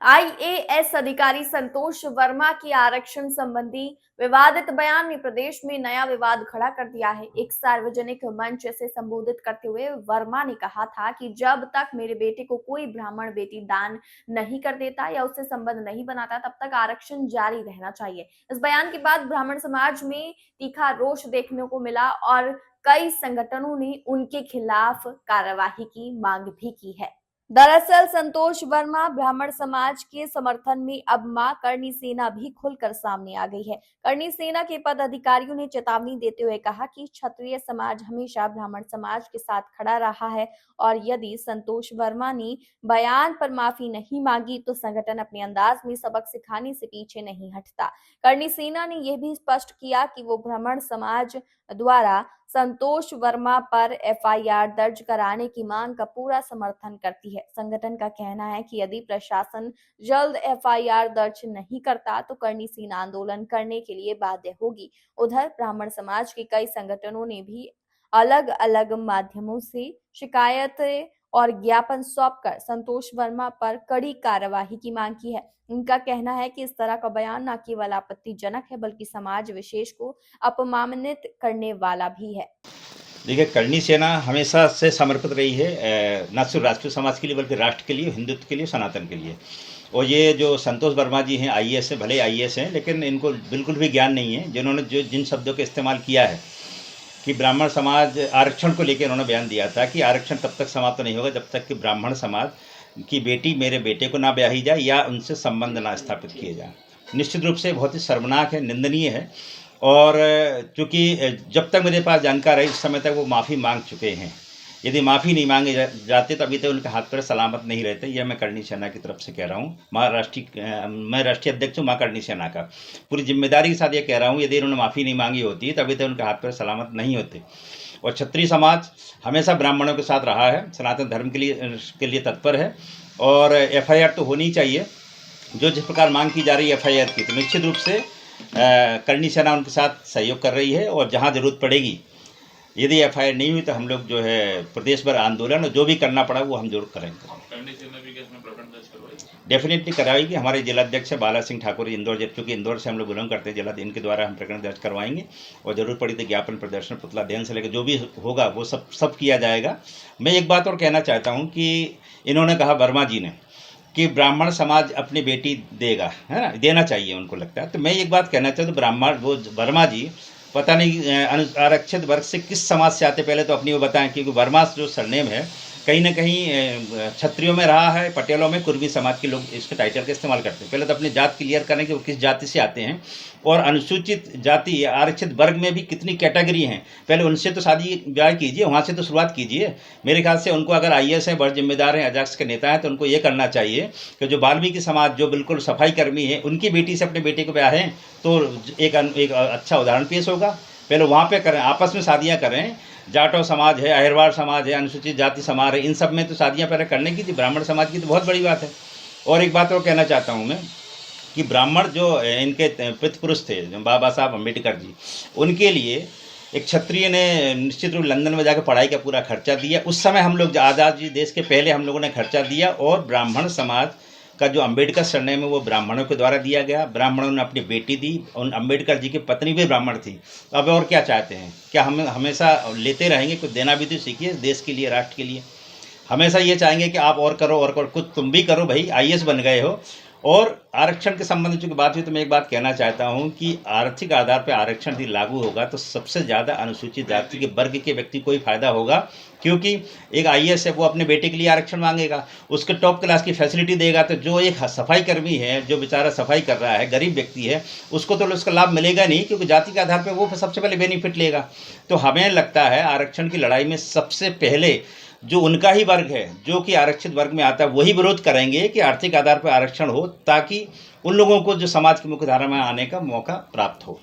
IAS अधिकारी संतोष वर्मा की आरक्षण संबंधी विवादित बयान ने प्रदेश में नया विवाद खड़ा कर दिया है। एक सार्वजनिक मंच से संबोधित करते हुए वर्मा ने कहा था कि जब तक मेरे बेटे को कोई ब्राह्मण बेटी दान नहीं कर देता या उससे संबंध नहीं बनाता, तब तक आरक्षण जारी रहना चाहिए। इस बयान के बाद ब्राह्मण समाज में तीखा रोष देखने को मिला और कई संगठनों ने उनके खिलाफ कार्यवाही की मांग भी की है। दरअसल संतोष वर्मा ब्राह्मण समाज के समर्थन में अब मां करणी सेना भी खुलकर सामने आ गई है। करणी सेना के पदाधिकारियों ने चेतावनी देते हुए कहा कि क्षत्रिय समाज हमेशा ब्राह्मण समाज के साथ खड़ा रहा है और यदि संतोष वर्मा ने बयान पर माफी नहीं मांगी तो संगठन अपने अंदाज में सबक सिखाने से पीछे नहीं हटता। करणी सेना ने यह भी स्पष्ट किया कि वो ब्राह्मण समाज द्वारा संतोष वर्मा पर एफआईआर दर्ज कराने की मांग का पूरा समर्थन करती है। संगठन का कहना है कि यदि प्रशासन जल्द एफआईआर दर्ज नहीं करता तो करणी सेना आंदोलन करने के लिए बाध्य होगी। उधर ब्राह्मण समाज के कई संगठनों ने भी अलग अलग माध्यमों से शिकायतें और ज्ञापन सौंपकर संतोष वर्मा पर कड़ी कार्यवाही की मांग की है। उनका कहना है कि इस तरह का बयान न केवल आपत्तिजनक है बल्कि समाज विशेष को अपमानित करने वाला भी है। देखिए, करणी सेना हमेशा से समर्पित रही है, न सिर्फ राजपूत समाज के लिए बल्कि राष्ट्र के लिए, हिंदुत्व के लिए, सनातन के लिए। और ये जो संतोष वर्मा जी हैं, आईएएस हैं, भले आईएएस हैं, लेकिन इनको बिल्कुल भी ज्ञान नहीं है। जिन्होंने जिन शब्दों का इस्तेमाल किया है कि ब्राह्मण समाज आरक्षण को लेकर उन्होंने बयान दिया था कि आरक्षण तब तक समाप्त नहीं होगा जब तक कि ब्राह्मण समाज की बेटी मेरे बेटे को ना ब्याही जाए या उनसे संबंध ना स्थापित किए जाए। निश्चित रूप से बहुत ही शर्मनाक है, निंदनीय है। और चूँकि जब तक मेरे पास जानकारी है उस समय तक वो माफ़ी मांग चुके हैं। यदि माफ़ी नहीं मांगे जाते तो अभी तक उनके हाथ पैर सलामत नहीं रहते। यह मैं करणी सेना की तरफ से कह रहा हूँ। मैं राष्ट्रीय अध्यक्ष हूँ माँ करणी सेना का। पूरी जिम्मेदारी के साथ ये कह रहा हूँ, यदि उन्होंने माफ़ी नहीं मांगी होती तो अभी तक उनके हाथ पैर सलामत नहीं होते। और क्षत्रिय समाज हमेशा ब्राह्मणों के साथ रहा है, सनातन धर्म के लिए तत्पर है। और एफआईआर तो होनी चाहिए। जो जिस प्रकार मांग की जा रही है एफआईआर की, तो निश्चित रूप से करणी सेना उनके साथ सहयोग कर रही है। और जहां ज़रूरत पड़ेगी, यदि एफआईआर नहीं हुई तो हम लोग जो है प्रदेश भर आंदोलन और जो भी करना पड़ा वो हम जरूर करेंगे। डेफिनेटली कराएगी। हमारे जिलाध्यक्ष बाला सिंह ठाकुर इंदौर, चूँकि इंदौर से हम लोग बिलोंग करते हैं, जिला इनके द्वारा हम प्रकरण दर्ज करवाएंगे। और ज़रूरत पड़ी तो ज्ञापन प्रदर्शन, पुतला दहन से लेकर जो भी होगा वो सब किया जाएगा। मैं एक बात और कहना चाहता हूँ कि इन्होंने कहा, वर्मा जी ने, कि ब्राह्मण समाज अपनी बेटी देगा, है ना, देना चाहिए उनको लगता है। तो मैं एक बात कहना चाहता हूँ, ब्राह्मण वो वर्मा जी पता नहीं आरक्षित वर्ग से किस समाज से आते, पहले तो अपनी वो बताएं। क्योंकि वर्मा जो सरनेम है कहीं ना कहीं क्षत्रियों में रहा है, पटेलों में, कुर्मी समाज के लोग इसके टाइटल का इस्तेमाल करते हैं। पहले तो अपनी जात क्लियर करें कि वो किस जाति से आते हैं। और अनुसूचित जाति आरक्षित वर्ग में भी कितनी कैटेगरी हैं, पहले उनसे तो शादी ब्याह कीजिए, वहाँ से तो शुरुआत कीजिए। मेरे ख्याल से उनको, अगर आईएएस हैं, बड़े जिम्मेदार हैं, अध्यक्ष के नेता हैं, तो उनको ये करना चाहिए कि जो वाल्मीकि समाज जो बिल्कुल सफाई कर्मी है, उनकी बेटी से अपने बेटे को ब्याहें तो एक अच्छा उदाहरण पेश होगा। पहले वहाँ पे करें, आपस में शादियाँ करें। जाटो समाज है, अहिरवाड़ समाज है, अनुसूचित जाति समाज है, इन सब में तो शादियाँ पहले करने की थी। ब्राह्मण समाज की तो बहुत बड़ी बात है। और एक बात और कहना चाहता हूँ मैं कि ब्राह्मण जो इनके पितृपुरुष थे, जो बाबा साहब अम्बेडकर जी, उनके लिए एक क्षत्रिय ने निश्चित रूप लंदन में जाकर पढ़ाई का पूरा खर्चा दिया। उस समय हम लोग आज़ादी देश के पहले हम लोगों ने खर्चा दिया। और ब्राह्मण समाज का जो अम्बेडकर सरनेम है वो ब्राह्मणों के द्वारा दिया गया। ब्राह्मणों ने अपनी बेटी दी। उन अम्बेडकर जी की पत्नी भी ब्राह्मण थी। अब और क्या चाहते हैं? क्या हम हमेशा लेते रहेंगे? कुछ देना भी तो सीखिए देश के लिए, राष्ट्र के लिए। हमेशा ये चाहेंगे कि आप और करो और करो, कुछ तुम भी करो भाई, आईएएस बन गए हो। और आरक्षण के संबंध में चूँकि बात हुई तो मैं एक बात कहना चाहता हूँ कि आर्थिक आधार पर आरक्षण यदि लागू होगा तो सबसे ज़्यादा अनुसूचित जाति के वर्ग के व्यक्ति को ही फायदा होगा। क्योंकि एक आईएएस है, वो अपने बेटे के लिए आरक्षण मांगेगा, उसके टॉप क्लास की फैसिलिटी देगा। तो जो एक सफाई कर्मी है, जो बेचारा सफाई कर रहा है, गरीब व्यक्ति है, उसको तो उसका लाभ मिलेगा नहीं, क्योंकि जाति के आधार पर वो सबसे पहले बेनिफिट लेगा। तो हमें लगता है आरक्षण की लड़ाई में सबसे पहले जो उनका ही वर्ग है, जो कि आरक्षित वर्ग में आता है, वही विरोध करेंगे कि आर्थिक आधार पर आरक्षण हो, ताकि उन लोगों को जो समाज की मुख्य धारा में आने का मौका प्राप्त हो।